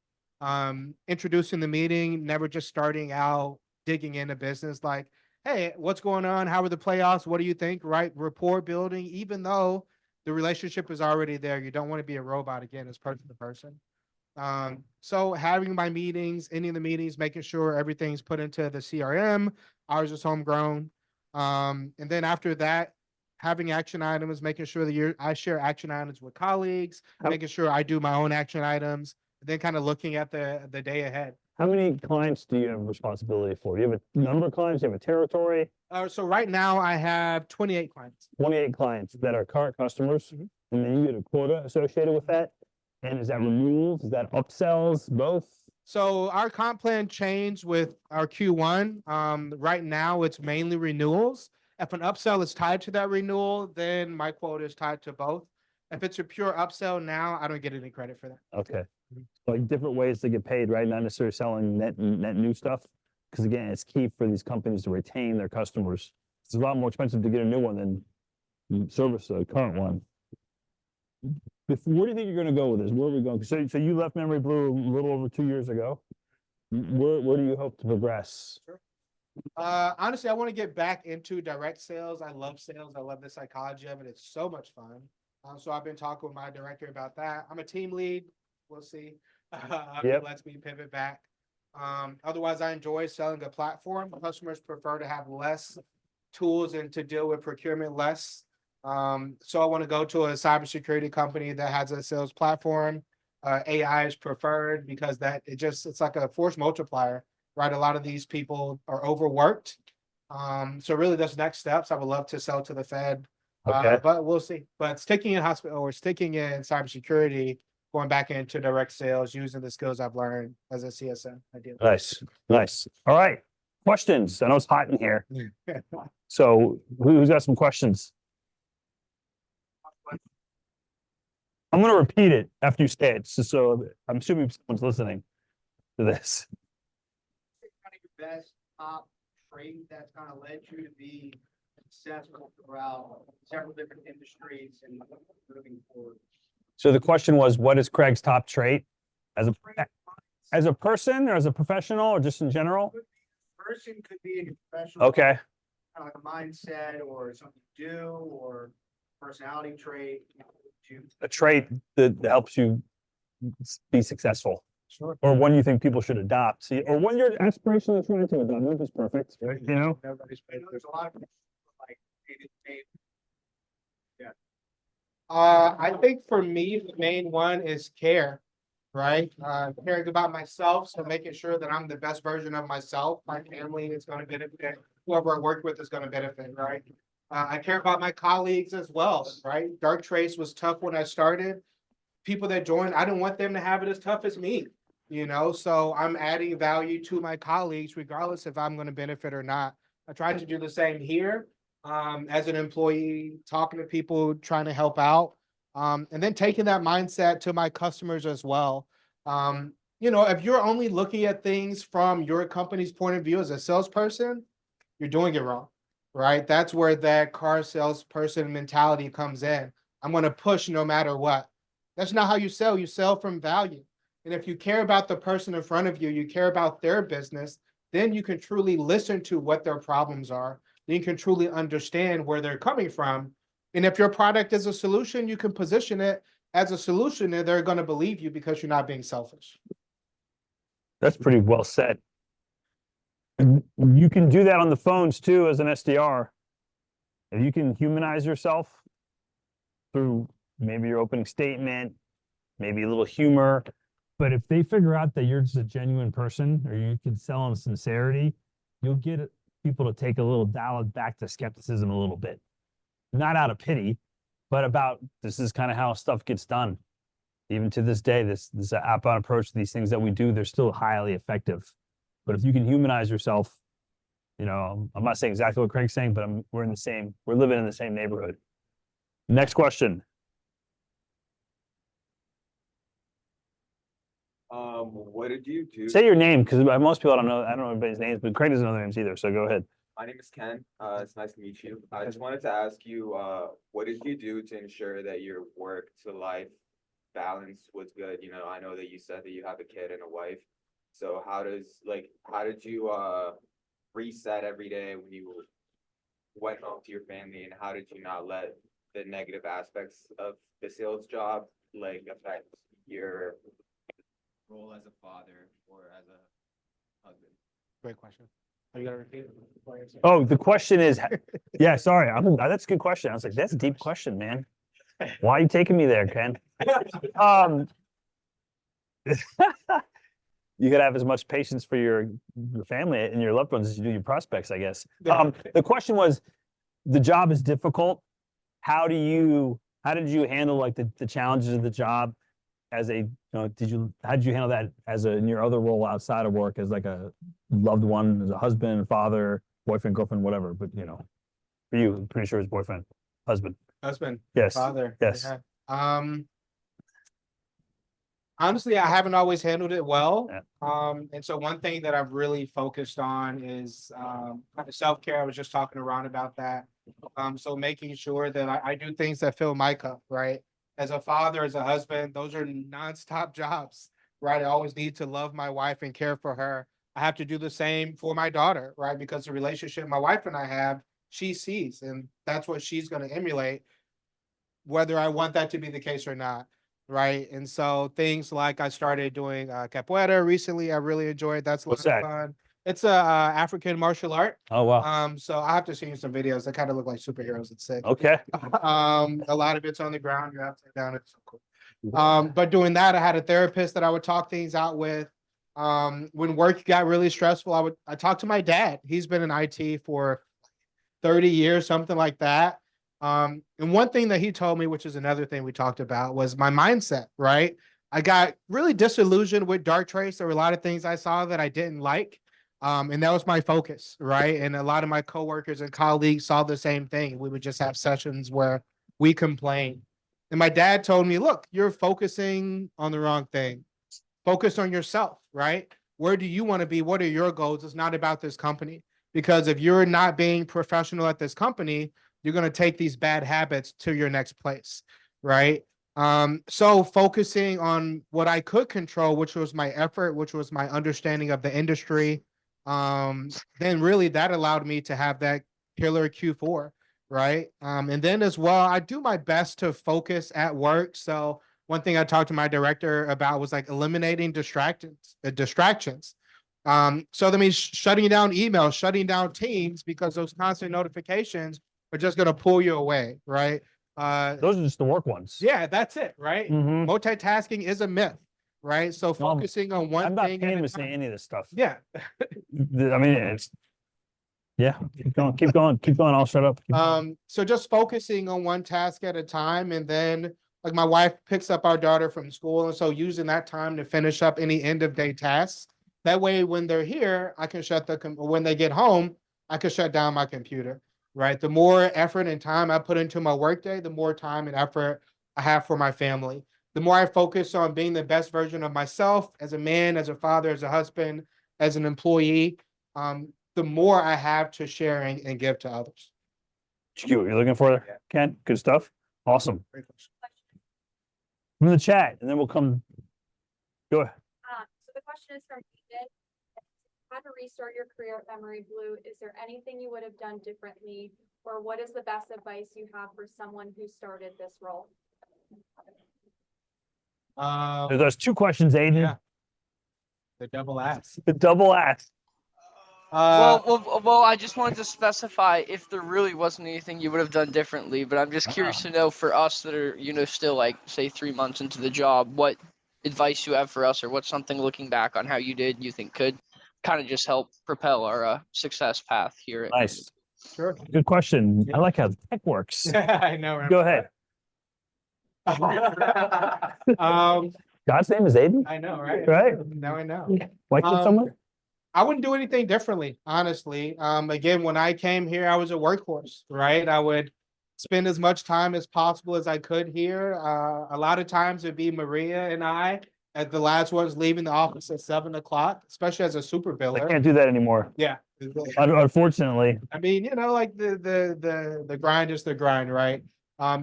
Introducing the meeting, never just starting out digging into business like, hey, what's going on? How are the playoffs? What do you think? Right? Rapport building, even though the relationship is already there. You don't want to be a robot again, as person to person. So having my meetings, ending the meetings, making sure everything's put into the CRM, ours is homegrown. And then after that, having action items, making sure that I share action items with colleagues, making sure I do my own action items, and then kind of looking at the day ahead. How many clients do you have responsibility for? You have a number of clients, you have a territory? So right now I have 28 clients. 28 clients that are current customers, Mhm. and then you get a quota associated with that. And is that renewals? Is that upsells? Both? So our comp plan changed with our Q1. Right now it's mainly renewals. If an upsell is tied to that renewal, then my quota is tied to both. If it's a pure upsell now, I don't get any credit for that. Okay. Mhm. Like different ways to get paid, right? Not necessarily selling net new stuff. Because again, it's key for these companies to retain their customers. It's a lot more expensive to get a new one than service a current one. Where do you think you're going to go with this? Where are we going? So you left Memory Blue a little over 2 years ago. Where do you hope to progress? Honestly, I want to get back into direct sales. I love sales. I love the psychology of it. It's so much fun. So I've been talking with my director about that. I'm a team lead. We'll see. It lets me pivot back. Otherwise, I enjoy selling a platform. Customers prefer to have less tools and to deal with procurement less. So I want to go to a cybersecurity company that has a sales platform. AI is preferred because it's like a force multiplier, right? A lot of these people are overworked. So really those next steps, I would love to sell to the Fed. But we'll see. But sticking in hospital or sticking in cybersecurity, going back into direct sales, using the skills I've learned as a CSM. Nice. All right. Questions. I know it's hot in here. So who's got some questions? I'm going to repeat it after you say it. So I'm assuming someone's listening to this. Kind of your best top trait that's kind of led you to be successful throughout several different industries and moving forward. So the question was, what is Craig's top trait as a person or as a professional or just in general? Person could be a professional. Okay. Kind of like a mindset or something you do or personality trait. A trait that helps you be successful. Sure. Or one you think people should adopt. See, or one you're aspirationally trying to adopt. Nobody's perfect, right? You know? There's a lot of like maybe. I think for me, the main one is care, right? Caring about myself, so making sure that I'm the best version of myself. My family is going to benefit. Whoever I work with is going to benefit, right? I care about my colleagues as well, right? Dark Trace was tough when I started. People that joined, I didn't want them to have it as tough as me, so I'm adding value to my colleagues, regardless if I'm going to benefit or not. I tried to do the same here. As an employee, talking to people, trying to help out, and then taking that mindset to my customers as well. If you're only looking at things from your company's point of view as a salesperson, you're doing it wrong, right? That's where that car salesperson mentality comes in. I'm going to push no matter what. That's not how you sell. You sell from value. And if you care about the person in front of you, you care about their business, then you can truly listen to what their problems are. You can truly understand where they're coming from. And if your product is a solution, you can position it as a solution and they're going to believe you because you're not being selfish. That's pretty well said. You can do that on the phones too as an SDR. If you can humanize yourself through maybe your opening statement, maybe a little humor. But if they figure out that you're just a genuine person or you can sell on sincerity, you'll get people to take a little dial back to skepticism a little bit. Not out of pity, but about this is kind of how stuff gets done. Even to this day, this outbound approach to these things that we do, they're still highly effective. But if you can humanize yourself, you know, I'm not saying exactly what Craig's saying, but we're living in the same neighborhood. Next question. What did you do? Say your name, because most people I don't know everybody's names, but Craig doesn't know their names either. So go ahead. My name is Ken. It's nice to meet you. I just wanted to ask you, what did you do to ensure that your work to life balance was good? You know, I know that you said that you have a kid and a wife. So how did you reset every day when you went home to your family, and how did you not let the negative aspects of the sales job like affect your role as a father or as a husband? Great question. Are you gonna repeat it before I answer? Oh, the question is, yeah, sorry. That's a good question. I was like, that's a deep question, man. Why are you taking me there, Ken? You gotta have as much patience for your family and your loved ones as you do your prospects, I guess. The question was, the job is difficult. How did you handle like the challenges of the job as a, how did you handle that in your other role outside of work as like a loved one, as a husband, father, boyfriend, girlfriend, whatever, but you know, for you, I'm pretty sure it's boyfriend, husband. Husband, Yes. father. Yes. Yeah. Honestly, I haven't always handled it well. Yeah. And so one thing that I've really focused on is self-care. I was just talking to Ron about that. So making sure that I do things that fill my cup, right? As a father, as a husband, those are nonstop jobs, right? I always need to love my wife and care for her. I have to do the same for my daughter, right? Because the relationship my wife and I have, she sees, and that's what she's going to emulate, whether I want that to be the case or not. Right. And so things like I started doing capoeira recently. I really enjoyed. That's a lot What's that? of fun. It's a African martial art. Oh, wow. So I have to see you some videos that kind of look like superheroes. It's sick. Okay. A lot of it's on the ground. You're upside down. It's so cool. But doing that, I had a therapist that I would talk things out with. When work got really stressful, I talked to my dad. He's been in IT for 30 years, something like that. And one thing that he told me, which is another thing we talked about, was my mindset, right? I got really disillusioned with Darktrace. There were a lot of things I saw that I didn't like. And that was my focus, right? And a lot of my coworkers and colleagues saw the same thing. We would just have sessions where we complained. And my dad told me, look, you're focusing on the wrong thing. Focus on yourself, right? Where do you want to be? What are your goals? It's not about this company. Because if you're not being professional at this company, you're going to take these bad habits to your next place, right? So focusing on what I could control, which was my effort, which was my understanding of the industry, then really that allowed me to have that killer Q4, right? And then as well, I do my best to focus at work. So one thing I talked to my director about was like eliminating distractions. So that means shutting down email, shutting down Teams, because those constant notifications are just going to pull you away, right? Those are just the work ones. Yeah, that's it, right? Mhm. Multitasking is a myth, right? So focusing on one I'm not thing paying at him a to say time. any of this stuff. Yeah. I mean, yeah, keep going. I'll shut up. So just focusing on one task at a time, and then like my wife picks up our daughter from school, and so using that time to finish up any end of day tasks. That way, when they're here, I can when they get home, I can shut down my computer, right? The more effort and time I put into my workday, the more time and effort I have for my family. The more I focus on being the best version of myself as a man, as a father, as a husband, as an employee, the more I have to share and give to others. What you're looking for there, Ken? Good stuff. Awesome. Great question. From the chat, and then we'll come. Go ahead. So the question is from Ethan. How to restart your career at Memory Blue? Is there anything you would have done differently, or what is the best advice you have for someone who started this role? There's two questions, Aiden. Yeah. The double ask. The double ask. Well, I just wanted to specify if there really wasn't anything you would have done differently, but I'm just curious to know for us that are, still like, say, 3 months into the job, what advice you have for us, or what's something looking back on how you did you think could kind of just help propel our success path here. Nice. Sure. Good question. I like how tech works. I know. Right? Go ahead. God's name is Aiden? I know, right? Right? Now I know. Like it somewhere? I wouldn't do anything differently, honestly. Again, when I came here, I was a workhorse, right? I would spend as much time as possible as I could here. A lot of times it'd be Maria and I as the last ones leaving the office at 7 o'clock, especially as a super I biller. can't do that anymore, Yeah. unfortunately. I mean, like the grind is the grind, right?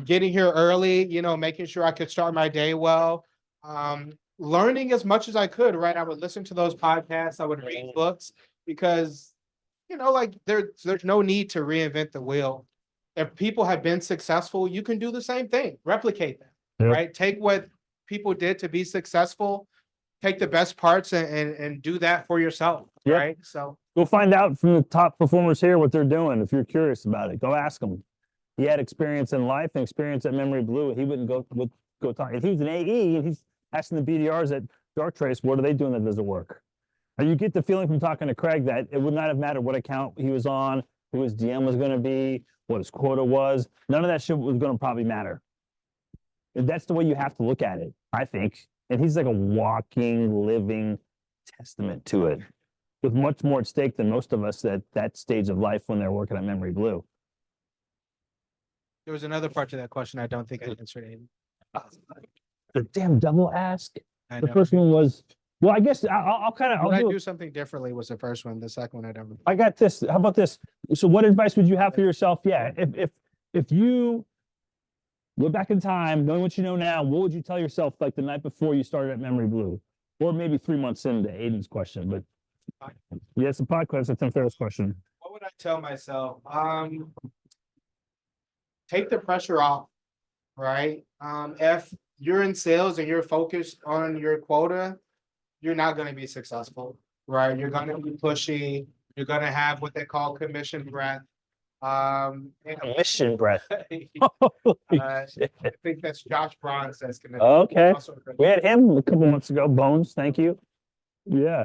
Getting here early, making sure I could start my day well. Learning as much as I could, right? I would listen to those podcasts, I would read books because, like there's no need to reinvent the wheel. If people have been successful, you can do the same thing, replicate that, Yep. right? Take what people did to be successful, take the best parts and do that for yourself, Yep. right? So Go find out from the top performers here what they're doing. If you're curious about it, go ask them. He had experience in life and experience at Memory Blue. He wouldn't go talk. If he was an AE and he's asking the BDRs at Darktrace, what are they doing that doesn't work? And you get the feeling from talking to Craig that it would not have mattered what account he was on, who his DM was going to be, what his quota was. None of that shit was going to probably matter. And that's the way you have to look at it, I think. And he's like a walking, living testament to it, with much more at stake than most of us at that stage of life when they're working at Memory Blue. there was another part to that question I don't think I answered. Aiden. The damn double ask. I The know. first one was, well, I guess I'll kind of, Would I I'll do do something differently was the first one. The second one I don't. I got this. How about this? So what advice would you have for yourself? Yeah. If you went back in time, knowing what you know now, what would you tell yourself like the night before you started at Memory Blue? Or maybe 3 months into Aiden's question, but yeah, it's a podcast. It's Tim Ferriss' question. What would I tell myself? Take the pressure off, right? If you're in sales and you're focused on your quota, you're not going to be successful, right? You're going to be pushy. You're going to have what they call commission breath. And Mission breath. I think that's Josh Braun says. Okay. We had him a couple months ago. Bones, thank you. Yeah.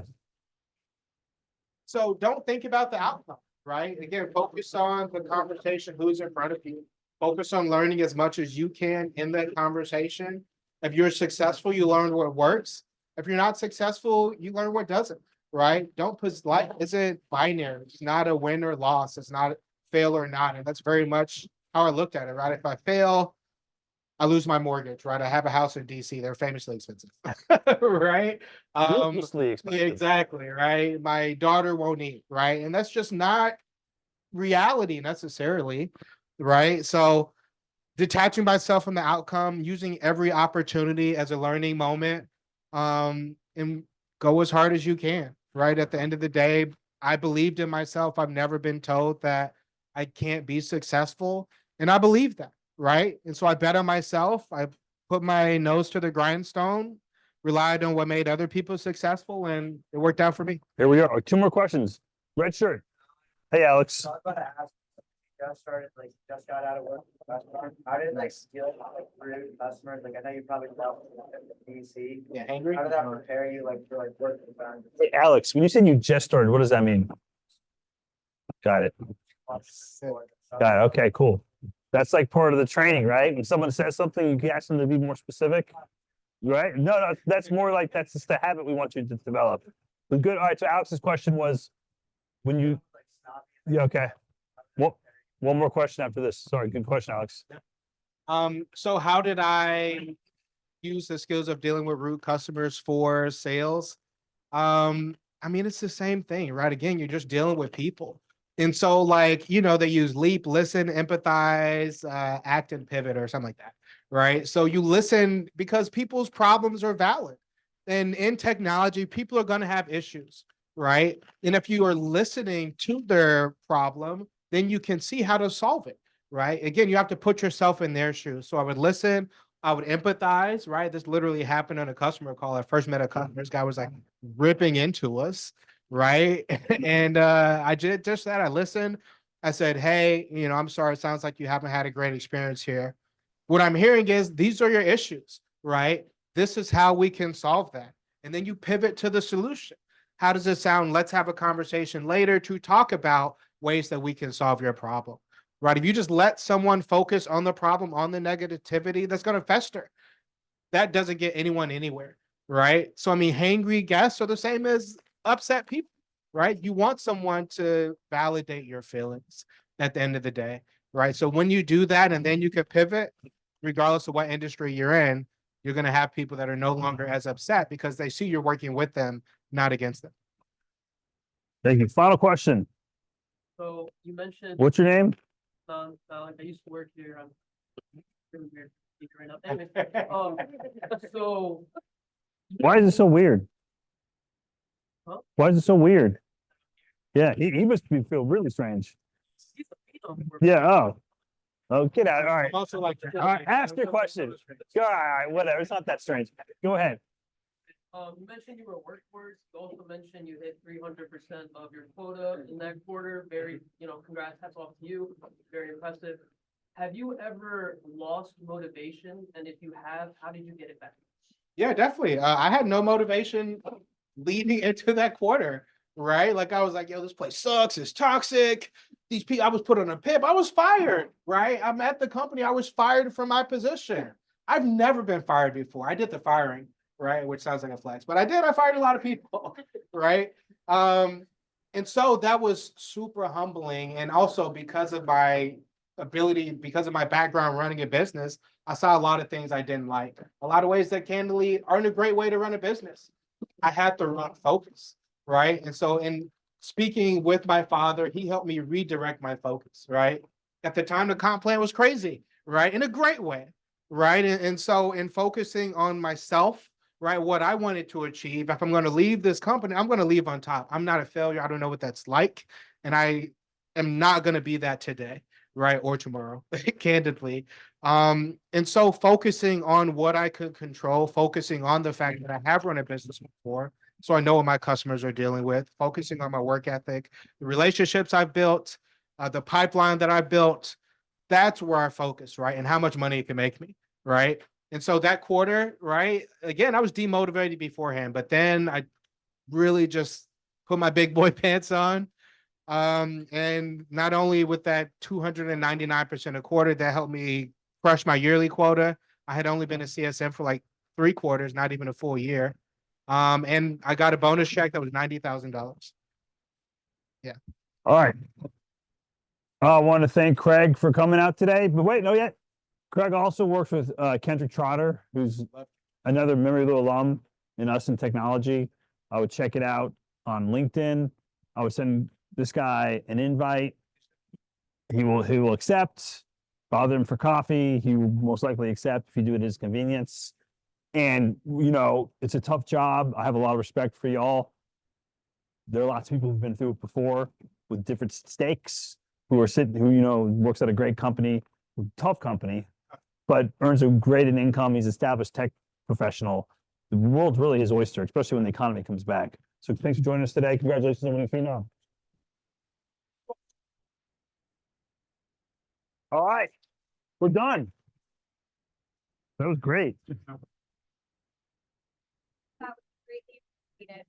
So don't think about the outcome, right? Again, focus on the conversation, who's in front of you. Focus on learning as much as you can in that conversation. If you're successful, you learn what works. If you're not successful, you learn what doesn't, right? Don't put life isn't binary. It's not a win or loss. It's not fail or not. And that's very much how I looked at it, right? If I fail, I lose my mortgage, right? I have a house in DC. They're famously expensive, right? Ruthlessly expensive. Exactly, right? My daughter won't eat, right? And that's just not reality necessarily, right? So detaching myself from the outcome, using every opportunity as a learning moment, and go as hard as you can, right? At the end of the day, I believed in myself. I've never been told that I can't be successful. And I believe that, right? And so I bet on myself. I put my nose to the grindstone, relied on what made other people successful, and it worked out for me. Here we are. 2 more questions. Red shirt. Hey, Alex. So I was about to ask, just started, like, just got out of work. How did like deal with like rude customers? Like I know you probably dealt with DC. Yeah, angry. How did that prepare you like for like work environment? Hey, Alex, when you said you just started, what does that mean? Got it. Got it. Okay, cool. That's like part of the training, right? When someone says something, you can ask them to be more specific, right? No, that's more like that's just the habit we want you to develop. But good. All right. So Alex's question was, when you, yeah, okay. Well, one more question after this. Sorry, good question, Alex. So how did I use the skills of dealing with rude customers for sales? I mean, it's the same thing, right? Again, you're just dealing with people. And so like, they use leap, listen, empathize, act and pivot or something like that, right? So you listen because people's problems are valid. And in technology, people are going to have issues, right? And if you are listening to their problem, then you can see how to solve it, right? Again, you have to put yourself in their shoes. So I would listen, I would empathize, right? This literally happened on a customer call. I first met a customer. This guy was like ripping into us, right? And I did just that. I listened. I said, hey, I'm sorry. It sounds like you haven't had a great experience here. What I'm hearing is these are your issues, right? This is how we can solve that. And then you pivot to the solution. How does it sound? Let's have a conversation later to talk about ways that we can solve your problem, right? If you just let someone focus on the problem, on the negativity, that's going to fester. That doesn't get anyone anywhere, right? So, I mean, hangry guests are the same as upset people, right? You want someone to validate your feelings at the end of the day, right? So when you do that and then you can pivot, regardless of what industry you're in, you're going to have people that are no longer as upset because they see you're working with them, not against them. Thank you. Final question. So you mentioned, What's your name? like I used to work here. I'm really weird speaker right now. Anyway, so Why is it so weird? Huh? Why is it so weird? Yeah, he must feel really strange. he's a phenom for- Yeah. Oh. Oh, get out. All right. I'm also like, All right. Ask your question. Go. All right. Whatever. It's not that strange. Go ahead. You mentioned you were a workforce. You also mentioned you hit 300% of your quota in that quarter. Very, congrats, hats off to you. Very impressive. Have you ever lost motivation? And if you have, how did you get it back? yeah, definitely. I had no motivation leading into that quarter, right? Like I was like, yo, this place sucks. It's toxic. These people, I was put on a PIP. I was fired, right? I'm at the company. I was fired from my position. I've never been fired before. I did the firing, right? Which sounds like a flex, but I did. I fired a lot of people, right? And so that was super humbling. And also because of my ability, because of my background running a business, I saw a lot of things I didn't like. A lot of ways that candidly aren't a great way to run a business. I had to run focus, right? And so in speaking with my father, he helped me redirect my focus, right? At the time, the comp plan was crazy, right? In a great way, right? And so in focusing on myself, right, what I wanted to achieve, if I'm going to leave this company, I'm going to leave on top. I'm not a failure. I don't know what that's like. And I am not going to be that today, right? Or tomorrow, candidly. And so focusing on what I could control, focusing on the fact that I have run a business before, so I know what my customers are dealing with, focusing on my work ethic, the relationships I've built, the pipeline that I built, that's where I focus, right? And how much money it can make me, right? And so that quarter, right? Again, I was demotivated beforehand, but then I really just put my big boy pants on. And not only with that 299% a quarter, that helped me crush my yearly quota. I had only been a CSM for like 3 quarters, not even a full year. And I got a bonus check that was $90,000. All right. I want to thank Craig for coming out today. But wait, no yet. Craig also works with Kendrick Trotter, who's another Memory Little alum in us in technology. I would check it out on LinkedIn. I would send this guy an invite. He will accept. Bother him for coffee. He will most likely accept if you do it at his convenience. And it's a tough job. I have a lot of respect for y'all. There are lots of people who've been through it before with different stakes, who works at a great company, tough company, but earns a great income. He's an established tech professional. The world's really his oyster, especially when the economy comes back. So thanks for joining us today. Congratulations on winning Phenom. All right, we're done. That was great. Greatly appreciated.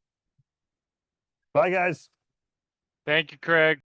Bye, guys. Thank you, Craig.